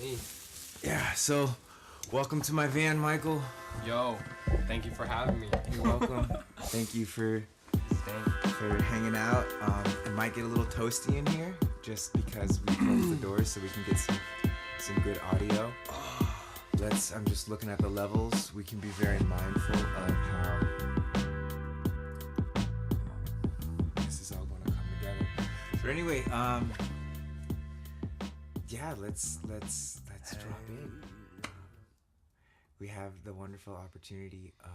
Hey. Yeah, so welcome to my van, Michael. Yo, thank you for having me. You're welcome. Thank you for hanging out. It might get a little toasty in here just because we closed the doors so we can get some good audio. I'm just looking at the levels. We can be very mindful of how this is all going to come together. But anyway, yeah, let's drop in. We have the wonderful opportunity of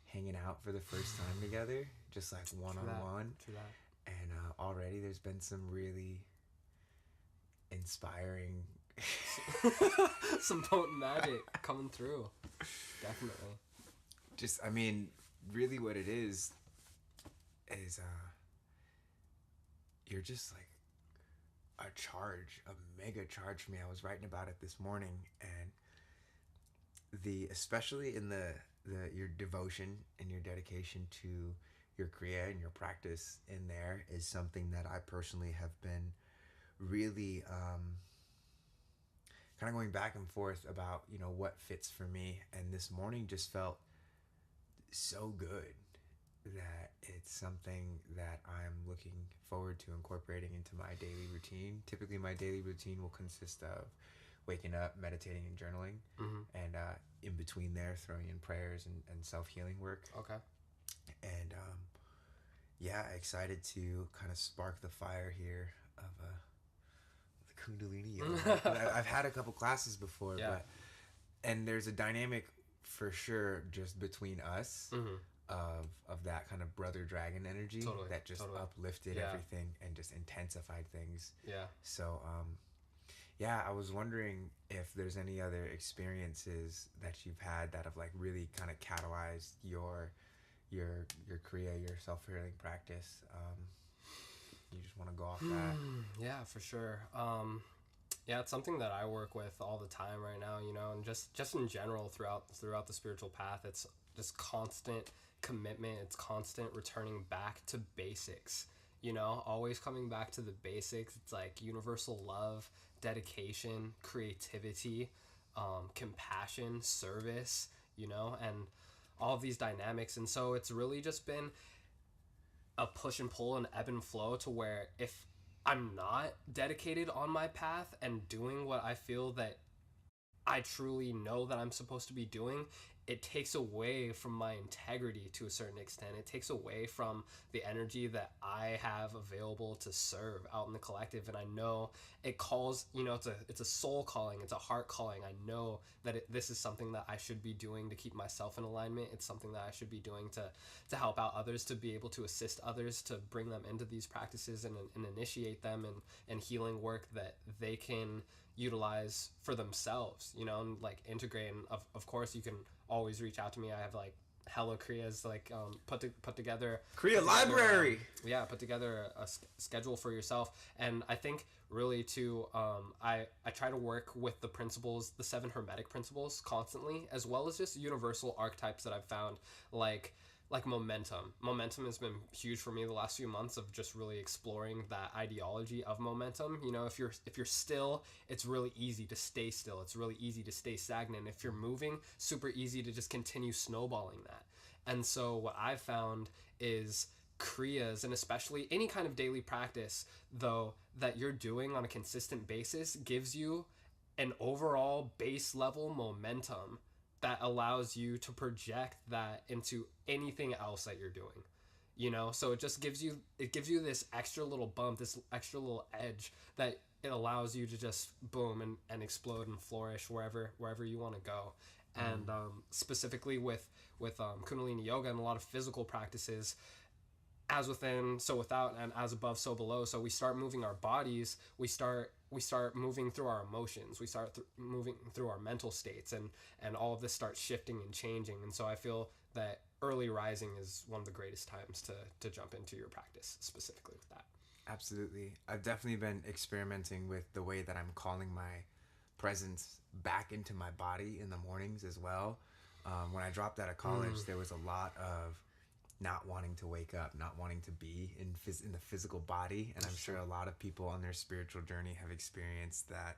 hanging out for the first time together, just like one-on-one. True that. And already there's been some really inspiring Some potent magic coming through. Definitely. just, I mean, really what it is you're just like a mega charge for me. I was writing about it this morning, and especially in your devotion and your dedication to your kriya and your practice in there is something that I personally have been really kind of going back and forth about, what fits for me. And this morning just felt so good that it's something that I'm looking forward to incorporating into my daily routine. Typically, my daily routine will consist of waking up, meditating, and journaling, and in between there, throwing in prayers and self-healing work. Okay. And yeah, excited to kind of spark the fire here of the kundalini yoga. I've had a couple classes before, and there's a dynamic for sure just between us. Of that kind of brother dragon energy that just uplifted everything and just intensified things. Yeah. So, yeah, I was wondering if there's any other experiences that you've had that have like really kind of catalyzed your kriya, your self-healing practice. You just want to go off that? Yeah, for sure. Yeah, it's something that I work with all the time right now, and just in general throughout the spiritual path, it's just constant commitment. It's constant returning back to basics, always coming back to the basics. It's like universal love, dedication, creativity, compassion, service, and all of these dynamics. And so it's really just been a push and pull and ebb and flow to where if I'm not dedicated on my path and doing what I feel that I truly know that I'm supposed to be doing, it takes away from my integrity to a certain extent. It takes away from the energy that I have available to serve out in the collective. And I know it calls, it's a soul calling, it's a heart calling. I know that this is something that I should be doing to keep myself in alignment. It's something that I should be doing to help out others, to be able to assist others, to bring them into these practices and initiate them and healing work that they can utilize for themselves, and like integrate. And of course you can always reach out to me. I have like hella kriyas put together Library. Put together a schedule for yourself. And I think really too, I try to work with the principles, the 7 hermetic principles constantly, as well as just universal archetypes that I've found, like momentum. Momentum has been huge for me the last few months of just really exploring that ideology of momentum. If you're still, it's really easy to stay still. It's really easy to stay stagnant. If you're moving, super easy to just continue snowballing that. And so what I've found is kriyas, and especially any kind of daily practice though that you're doing on a consistent basis, gives you an overall base level momentum that allows you to project that into anything else that you're doing, so it just gives you this extra little bump, this extra little edge that it allows you to just boom and explode and flourish wherever you want to go. And specifically with kundalini yoga and a lot of physical practices, as within so without, and as above so below. So we start moving our bodies, we start moving through our emotions, we start moving through our mental states, and all of this starts shifting and changing. And so I feel that early rising is one of the greatest times to jump into your practice, specifically with that. Absolutely. I've definitely been experimenting with the way that I'm calling my presence back into my body in the mornings as well. When I dropped out of college, there was a lot of not wanting to wake up, not wanting to be in the physical body. And I'm sure a lot of people on their spiritual journey have experienced that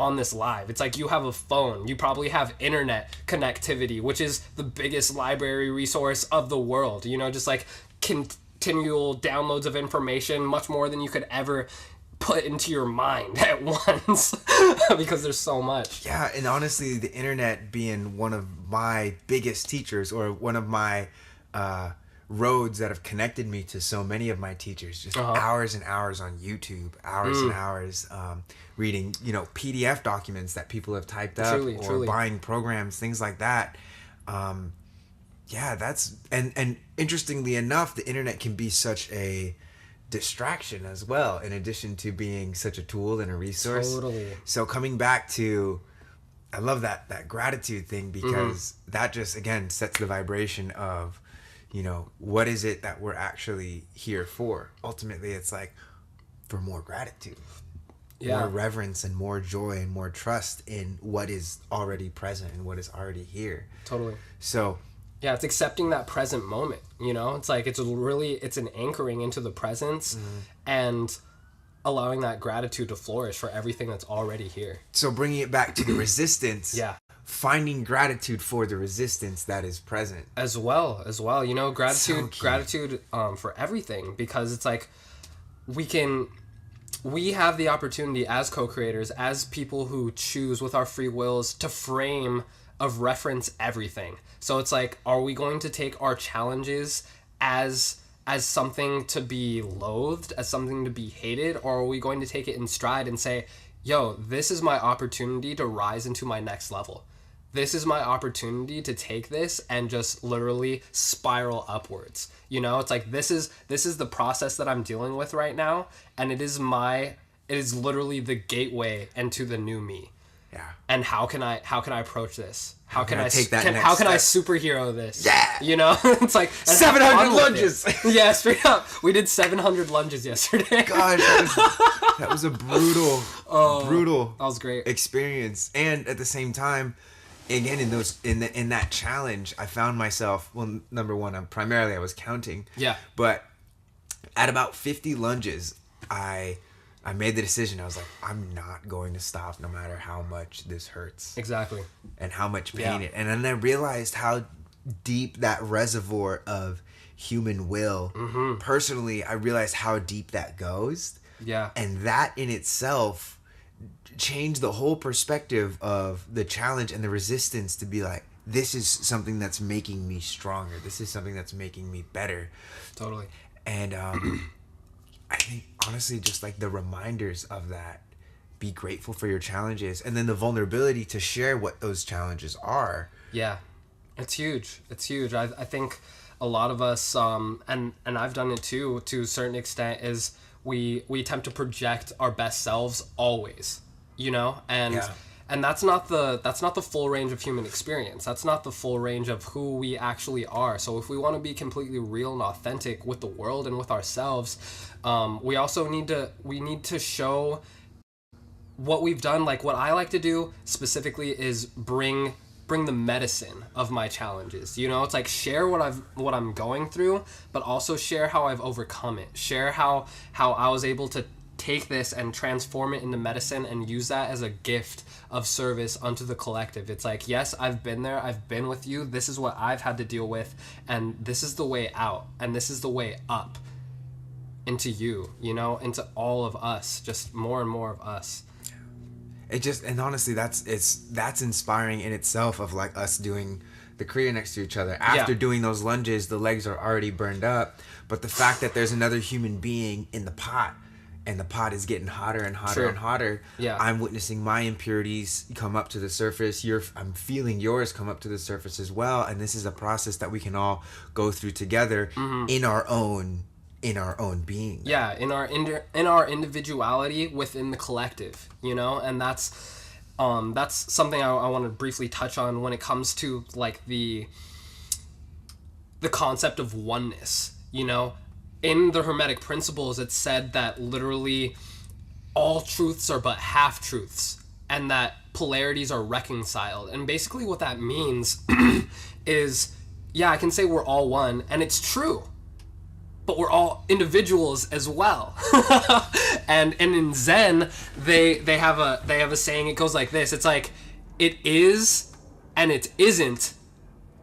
on this live. It's like you have a phone, you probably have internet connectivity, which is the biggest library resource of the world, you know, just like continual downloads of information, much more than you could ever put into your mind at once because there's so much. Yeah, and honestly, the internet being one of my biggest teachers, or one of my roads that have connected me to so many of my teachers, just hours and hours on YouTube, hours and hours reading, you know, PDF documents that people have typed up, truly. Buying programs, things like that. Yeah, that's and interestingly enough, the internet can be such a distraction as well, in addition to being such a tool and a resource. Totally. So coming back to, I love that gratitude thing, because that just again sets the vibration of, you know, what is it that we're actually here for? Ultimately, it's like for more gratitude, more reverence, and more joy, and more trust in what is already present and what is already here. Totally. So yeah, it's accepting that present moment, you know? It's like, it's an anchoring into the presence and allowing that gratitude to flourish for everything that's already here. So bringing it back to the resistance. Yeah. Finding gratitude for the resistance that is present. As well, you know, gratitude for everything, because it's like we have the opportunity as co-creators, as people who choose with our free wills to frame of reference everything. So it's like, are we going to take our challenges as something to be loathed, as something to be hated, or are we going to take it in stride and say, yo, this is my opportunity to rise into my next level. This is my opportunity to take this and just literally spiral upwards. You know, it's like, this is the process that I'm dealing with right now, and it is literally the gateway into the new me. Yeah. And how can I approach this? How can I superhero this? Yeah. You know, it's like 700 lunges. Yeah, straight up. We did 700 lunges yesterday. Gosh, that was a brutal that was great experience. And at the same time, again, in that challenge, I found myself, well, number one, I was counting. Yeah. But at about 50 lunges, I made the decision. I was like, I'm not going to stop no matter how much this hurts. Exactly. And how much pain it. And then I realized how deep that reservoir of human will, personally, I realized how deep that goes. Yeah. And that in itself changed the whole perspective of the challenge and the resistance, to be like, this is something that's making me stronger. This is something that's making me better. Totally. And I think, honestly, just like the reminders of that, be grateful for your challenges, and then the vulnerability to share what those challenges are. Yeah, it's huge. I think a lot of us, and I've done it too, to a certain extent, is we attempt to project our best selves always, you know, and that's not the full range of human experience. That's not the full range of who we actually are. So if we want to be completely real and authentic with the world and with ourselves, we also need to show what we've done. Like, what I like to do specifically is bring the medicine of my challenges. You know, it's like, share what I'm going through, but also share how I've overcome it. Share how I was able to take this and transform it into medicine and use that as a gift of service unto the collective. It's like, yes, I've been there, I've been with you, this is what I've had to deal with, and this is the way out, and this is the way up into you, you know, into all of us, just more and more of us. It just, and honestly, that's inspiring in itself, of like us doing the Kriya next to each other. After doing those lunges, the legs are already burned up, but the fact that there's another human being in the pot, and the pot is getting hotter and hotter and hotter. Yeah. I'm witnessing my impurities come up to the surface. I'm feeling yours come up to the surface as well. And this is a process that we can all go through together in our own being. Yeah, in our individuality within the collective, you know, and that's something I want to briefly touch on when it comes to like the concept of oneness, you know. In the hermetic principles, it's said that literally all truths are but half truths, and that polarities are reconciled. And basically what that means is, yeah, I can say we're all one, and it's true, but we're all individuals as well. and in Zen they have a saying. It goes like this. It's like, it is and it isn't,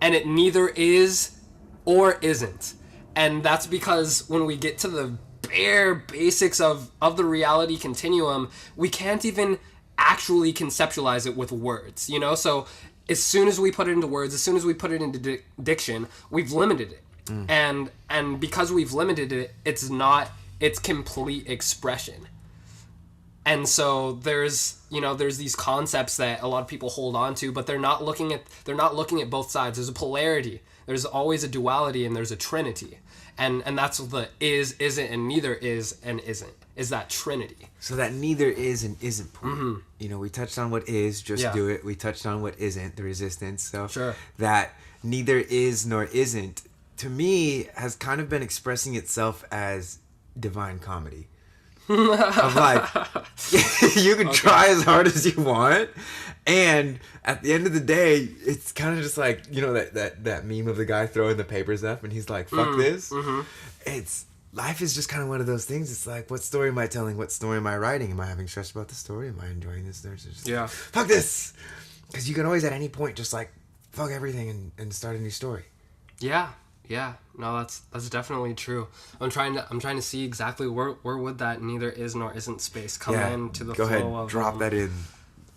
and it neither is or isn't. And that's because when we get to the bare basics of the reality continuum, we can't even actually conceptualize it with words, you know? So as soon as we put it into words, as soon as we put it into diction, we've limited it. And because we've limited it, it's complete expression. And so there's these concepts that a lot of people hold on to, but they're not looking at both sides. There's a polarity. There's always a duality, and there's a trinity. And that's the is, isn't, and neither is and isn't. Is that trinity. So that neither is and isn't point. You know, we touched on what is, just do it. We touched on what isn't, the resistance. So sure. That neither is nor isn't, to me, has kind of been expressing itself as divine comedy. Of like, you can try as hard as you want, and at the end of the day, it's kind of just like, you know, that meme of the guy throwing the papers up and he's like, fuck this. It's life is just kind of one of those things. It's like, what story am I telling? What story am I writing? Am I having stress about the story? Am I enjoying this? There's just like, fuck this, because you can always at any point just like fuck everything and start a new story. Yeah, no, that's definitely true. I'm trying to see exactly where would that neither is nor isn't space come into the flow. Go ahead, drop that in.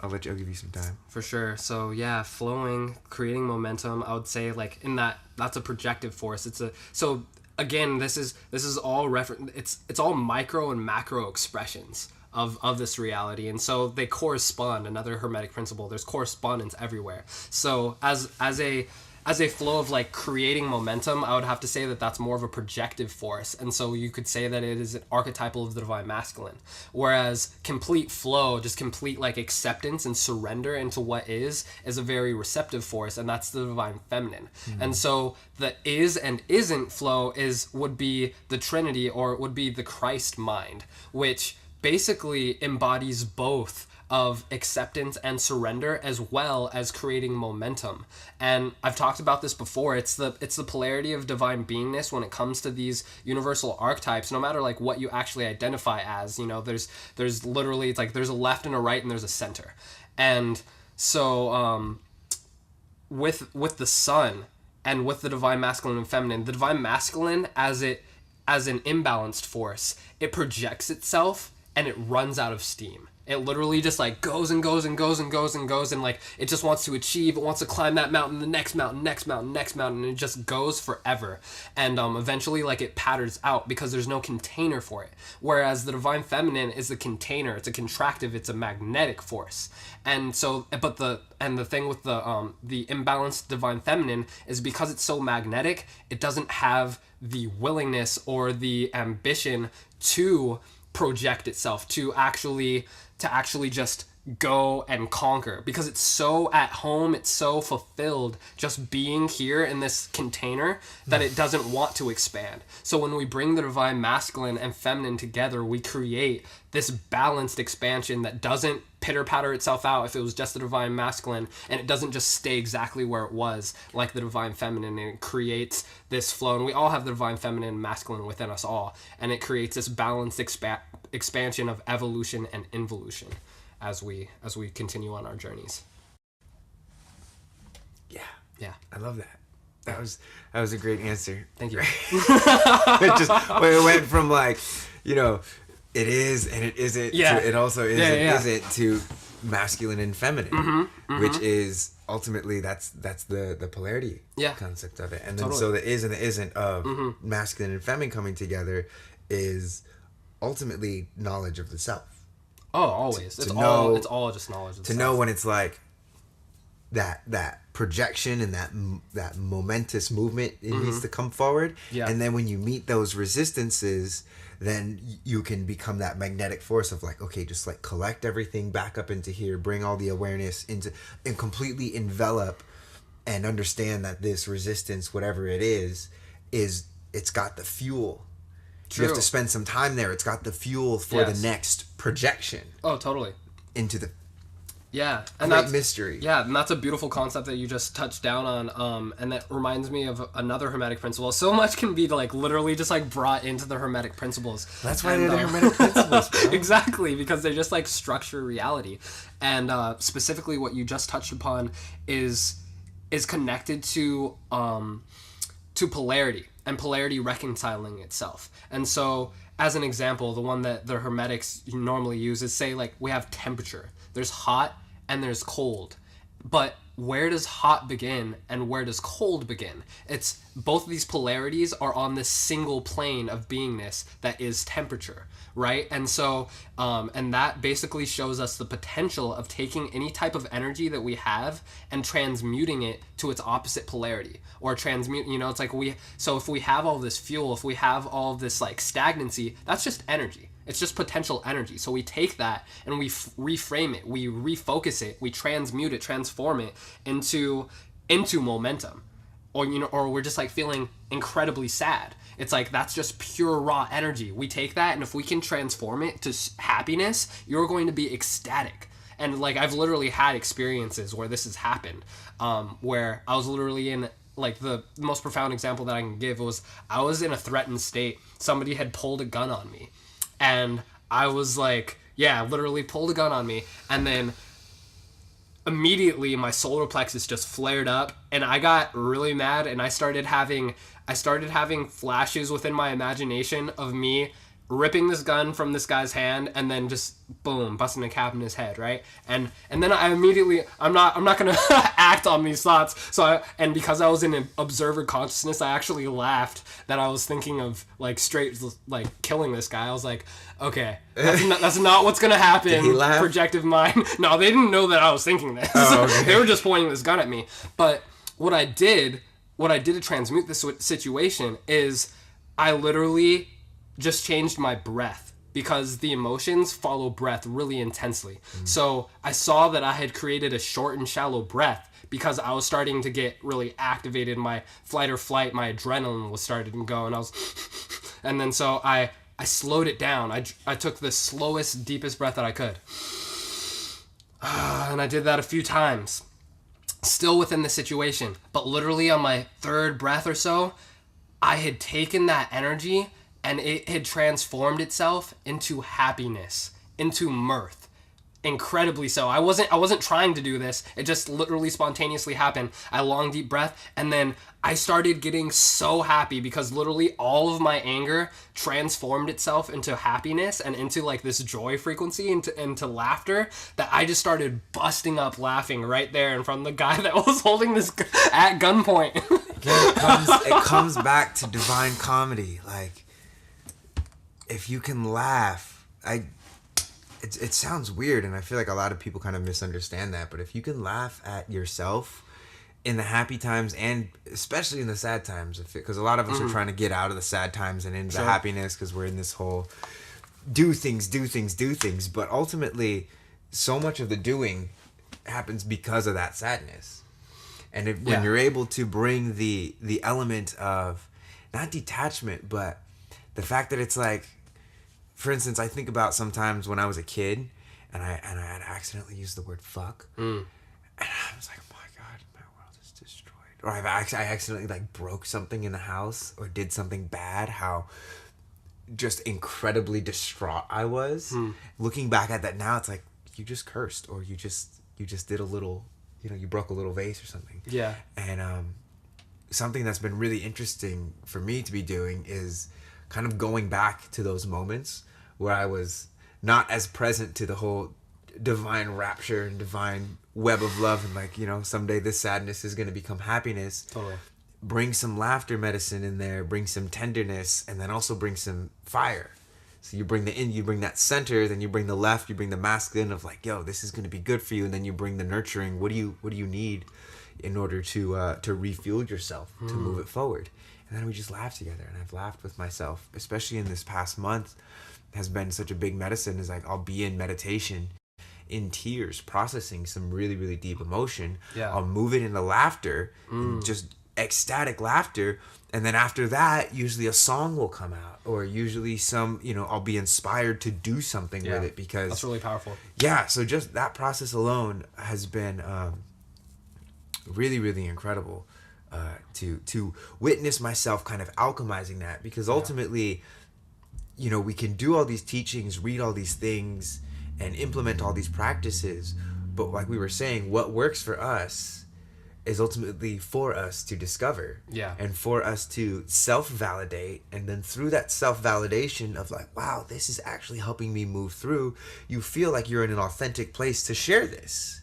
I'll give you some time. For sure. So yeah, flowing, creating momentum. I would say like in that's a projective force. So again, this is all it's all micro and macro expressions of this reality, and so they correspond. Another hermetic principle. There's correspondence everywhere. So as a flow of like creating momentum, I would have to say that that's more of a projective force. And so you could say that it is an archetypal of the divine masculine. Whereas complete flow, just complete like acceptance and surrender into what is a very receptive force, and that's the divine feminine. And so the is and isn't flow would be the Trinity, or it would be the Christ mind, which basically embodies both of acceptance and surrender, as well as creating momentum. And I've talked about this before. It's the polarity of divine beingness when it comes to these universal archetypes. No matter like what you actually identify as, you know, there's literally, it's like there's a left and a right and there's a center. And so with the sun and with the divine masculine and feminine, the divine masculine as an imbalanced force, it projects itself and it runs out of steam. It literally just like goes and goes and goes and goes and goes, and like it just wants to achieve, it wants to climb that mountain, the next mountain, next mountain, next mountain, and it just goes forever. And eventually like it patterns out because there's no container for it. Whereas the divine feminine is the container. It's a contractive, it's a magnetic force. And so the thing with the imbalanced divine feminine is because it's so magnetic, it doesn't have the willingness or the ambition to project itself, to actually just go and conquer, because it's so at home, it's so fulfilled just being here in this container that it doesn't want to expand. So when we bring the divine masculine and feminine together, we create this balanced expansion that doesn't pitter-patter itself out if it was just the divine masculine, and it doesn't just stay exactly where it was like the divine feminine, and it creates this flow. And we all have the divine feminine and masculine within us all, and it creates this balanced expansion of evolution and involution as we continue on our journeys. Yeah, I love that. That was a great answer. Thank you. it went from like, you know, it is and it isn't, to it also is and isn't, to masculine and feminine, which is ultimately that's the polarity concept of it. And then so the is and the isn't of masculine and feminine coming together is ultimately knowledge of the self. Oh, always. It's all just knowledge of the self. To know when it's like that projection and that momentous movement, it needs to come forward. Yeah. And then when you meet those resistances, then you can become that magnetic force of like, okay, just like collect everything back up into here, bring all the awareness into, and completely envelop and understand that this resistance, whatever it is it's got the fuel. True. You have to spend some time there. It's got the fuel for the next projection. Oh, totally. Into Yeah, and great that's mystery. Yeah, and that's a beautiful concept that you just touched down on. And that reminds me of another hermetic principle. So much can be like literally just like brought into the hermetic principles. That's why they're the hermetic principles, bro. Exactly, because they just like structure reality. And specifically, what you just touched upon is connected to polarity and polarity reconciling itself. And so, as an example, the one that the hermetics normally use is, say, like, we have temperature. There's hot and there's cold. But where does hot begin and where does cold begin? It's both of these polarities are on this single plane of beingness that is temperature, right? And so, and that basically shows us the potential of taking any type of energy that we have and transmuting it to its opposite polarity, or transmute, it's like so if we have all this fuel, if we have all this like stagnancy, that's just energy. It's just potential energy. So we take that and we reframe it, we refocus it, we transmute it, transform it into momentum. Or we're just like feeling incredibly sad. It's like that's just pure raw energy. We take that, and if we can transform it to happiness, you're going to be ecstatic. And like I've literally had experiences where this has happened, where I was literally in, like, the most profound example that I can give was I was in a threatened state. Somebody had pulled a gun on me. And I was like, yeah, literally pulled a gun on me. And then immediately my solar plexus just flared up and I got really mad, and I started having flashes within my imagination of me ripping this gun from this guy's hand and then just boom, busting a cap in his head, right? And then I immediately, I'm not gonna act on these thoughts. And because I was in an observer consciousness, I actually laughed that I was thinking of like straight like killing this guy. I was like, okay, that's not what's gonna happen. Did he laugh? Projective mind. No, they didn't know that I was thinking this. Oh, okay. They were just pointing this gun at me. But what I did to transmute this situation is I literally just changed my breath, because the emotions follow breath really intensely. So I saw that I had created a short and shallow breath because I was starting to get really activated. My fight or flight, my adrenaline was starting to go, and I was and then so I slowed it down. I took the slowest, deepest breath that I could. And I did that a few times, still within the situation. But literally on my third breath or so, I had taken that energy and it had transformed itself into happiness, into mirth. Incredibly so. I wasn't trying to do this. It just literally spontaneously happened. I long deep breath, and then I started getting so happy because literally all of my anger transformed itself into happiness and into like this joy frequency, into laughter, that I just started busting up laughing right there in front of the guy that was holding this at gunpoint. Again, it comes back to divine comedy. Like, if you can laugh, it sounds weird, and I feel like a lot of people kind of misunderstand that, but if you can laugh at yourself in the happy times, and especially in the sad times, because a lot of us are trying to get out of the sad times and into happiness, because we're in this whole do things, but ultimately so much of the doing happens because of that sadness. And when you're able to bring the element of not detachment, but the fact that it's like, for instance, I think about sometimes when I was a kid and I had accidentally used the word fuck. And I was like, oh my God, my world is destroyed. Or I accidentally like broke something in the house or did something bad, how just incredibly distraught I was. Looking back at that now, it's like, you just cursed, or you just did a little, you broke a little vase or something. Yeah. And something that's been really interesting for me to be doing is kind of going back to those moments where I was not as present to the whole divine rapture and divine web of love, and like, someday this sadness is going to become happiness. Totally. Bring some laughter medicine in there, bring some tenderness, and then also bring some fire. So you bring you bring that center, then you bring the left, you bring the masculine of like, yo, this is going to be good for you, and then you bring the nurturing. What do you need in order to refuel yourself, to move it forward? And then we just laugh together, and I've laughed with myself, especially in this past month. Has been such a big medicine. Is like, I'll be in meditation, in tears, processing some really, really deep emotion. Yeah. I'll move it into laughter, and just ecstatic laughter. And then after that, usually a song will come out, or usually some, I'll be inspired to do something with it, because that's really powerful. Yeah. So just that process alone has been really, really incredible to witness myself kind of alchemizing that, because ultimately, we can do all these teachings, read all these things, and implement all these practices. But like we were saying, what works for us is ultimately for us to discover, and for us to self-validate, and then through that self-validation of like, wow, this is actually helping me move through, you feel like you're in an authentic place to share this.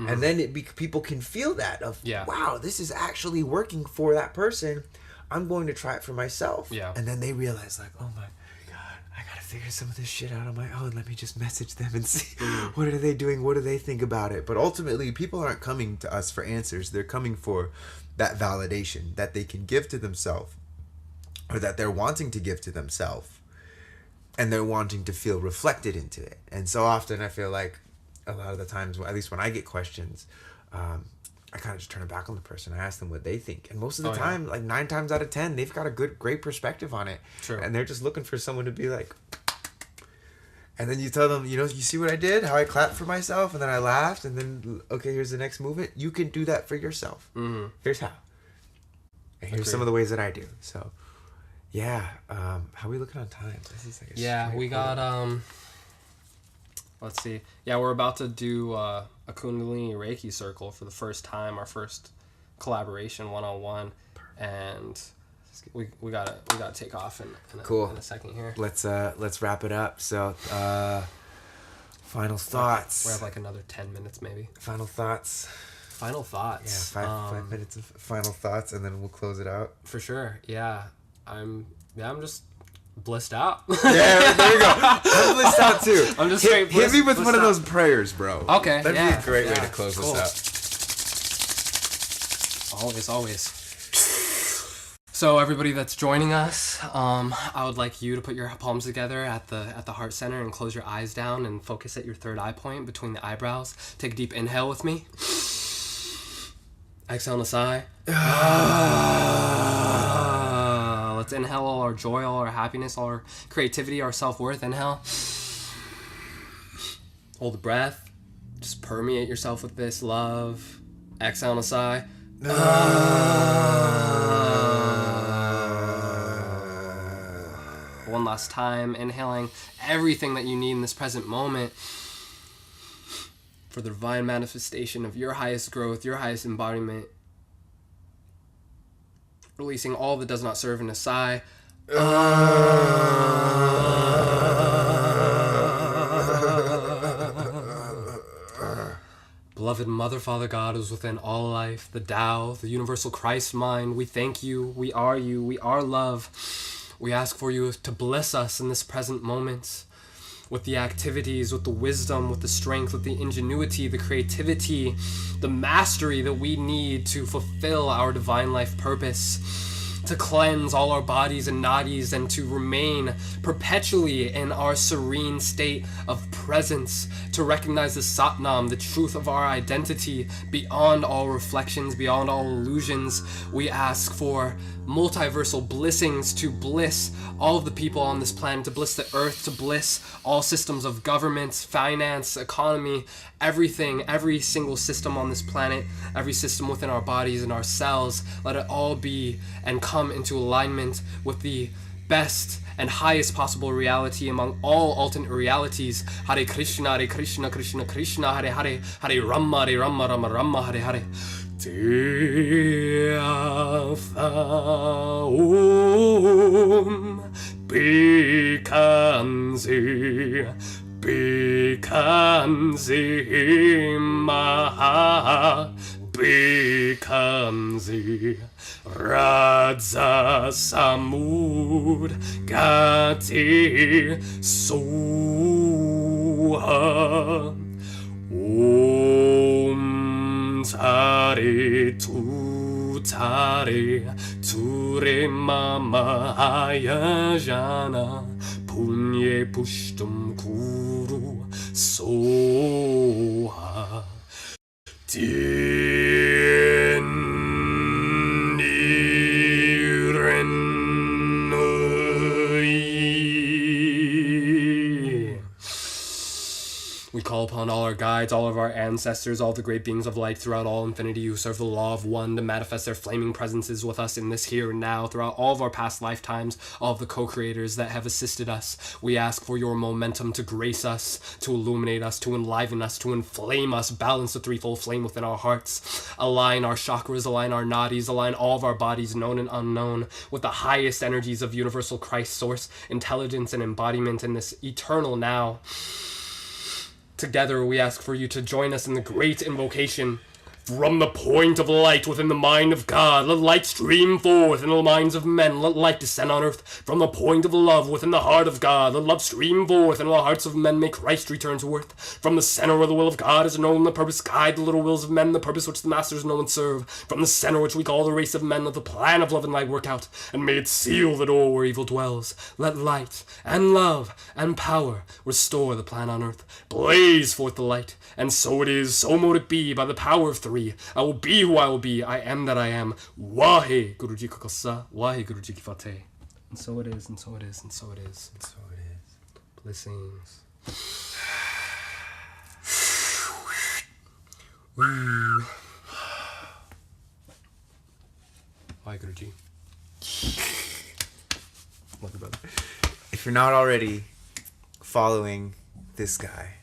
And then people can feel that of, wow, this is actually working for that person, I'm going to try it for myself. And then they realize like, oh my god, I gotta figure some of this shit out on my own. Let me just message them and see what are they doing, what do they think about it. But ultimately, people aren't coming to us for answers. They're coming for that validation that they can give to themselves, or that they're wanting to give to themselves, and they're wanting to feel reflected into it. And so often I feel like a lot of the times, at least when I get questions, I kind of just turn it back on the person. I ask them what they think. And most of the time, like 9 times out of 10, they've got a great perspective on it. True. And they're just looking for someone to be like, and then you tell them, you see what I did? How I clapped for myself, and then I laughed, and then, okay, here's the next movement. You can do that for yourself. Here's how. And here's some of the ways that I do. So, yeah. How are we looking on time? This is like we got, let's see. Yeah, we're about to do a kundalini Reiki circle for the first time, our first collaboration one-on-one, and we gotta take off in a second here. Let's wrap it up. So final thoughts. We have like another 10 minutes maybe. Final thoughts. Yeah, 5 minutes of final thoughts, and then we'll close it out. For sure. Yeah. I'm just blissed out. Yeah, there you go. I'm blissed out too. I'm just straight hit me with one of those prayers, bro. Okay. That'd be a great way to close this out. Always. So everybody that's joining us, I would like you to put your palms together at the heart center and close your eyes down and focus at your third eye point between the eyebrows. Take a deep inhale with me. Exhale on a sigh. Let's inhale all our joy, all our happiness, all our creativity, our self-worth. Inhale. Hold the breath. Just permeate yourself with this love. Exhale on a sigh. One last time, inhaling everything that you need in this present moment for the divine manifestation of your highest growth, your highest embodiment. Releasing all that does not serve in a sigh. Beloved Mother, Father God, who is within all life, the Tao, the universal Christ mind, we thank you, we are love. We ask for you to bless us in this present moment with the activities, with the wisdom, with the strength, with the ingenuity, the creativity, the mastery that we need to fulfill our divine life purpose, to cleanse all our bodies and nadis, and to remain perpetually in our serene state of presence, to recognize the Satnam, the truth of our identity, beyond all reflections, beyond all illusions. We ask for multiversal blessings to bliss all of the people on this planet, to bliss the earth, to bliss all systems of governments, finance, economy, everything, every single system on this planet, every system within our bodies and our cells. Let it all be and come into alignment with the best and highest possible reality among all alternate realities. Hare Krishna, Krishna Krishna, Hare Hare, Hare Rama, Rama Rama, Hare Hare. Teafaum Bikanzi Maha Bikanzi Radza Samud Gati Soha Om Tare Tu Tare Ture Mama Ayajana Punye Pushtum Kuru Soha Tien guides, all of our ancestors, all the great beings of light throughout all infinity who serve the law of one to manifest their flaming presences with us in this here and now, throughout all of our past lifetimes, all of the co-creators that have assisted us. We ask for your momentum to grace us, to illuminate us, to enliven us, to inflame us, balance the threefold flame within our hearts, align our chakras, align our nadis, align all of our bodies, known and unknown, with the highest energies of universal Christ source, intelligence and embodiment in this eternal now. Together we ask for you to join us in the great invocation. From the point of light within the mind of God, let light stream forth in the minds of men. Let light descend on earth. From the point of love within the heart of God, let love stream forth in the hearts of men. May Christ return to earth. From the center where the will of God is known, the purpose guide the little wills of men, the purpose which the masters know and serve. From the center which we call the race of men, let the plan of love and light work out, and may it seal the door where evil dwells. Let light and love and power restore the plan on earth. Blaze forth the light. And so it is, so mote it be, by the power of three. I will be who I will be, I am that I am. Wahe Guruji Kakasa, Wahe Guruji Kifate. And so it is, and so it is, and so it is. And so it is. Blessings. Wahe Guruji. Love you, brother. If you're not already following this guy,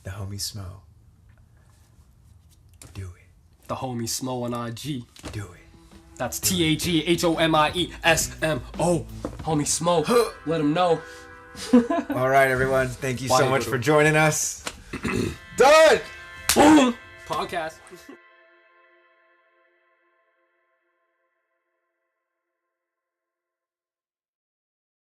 the homie Smo, do it. The homie Smo on IG. Do it. That's TAGHOMIESMO. Homie Smo. Let him know. All right, everyone. Thank you so much for joining us. Done! Boom! Podcast.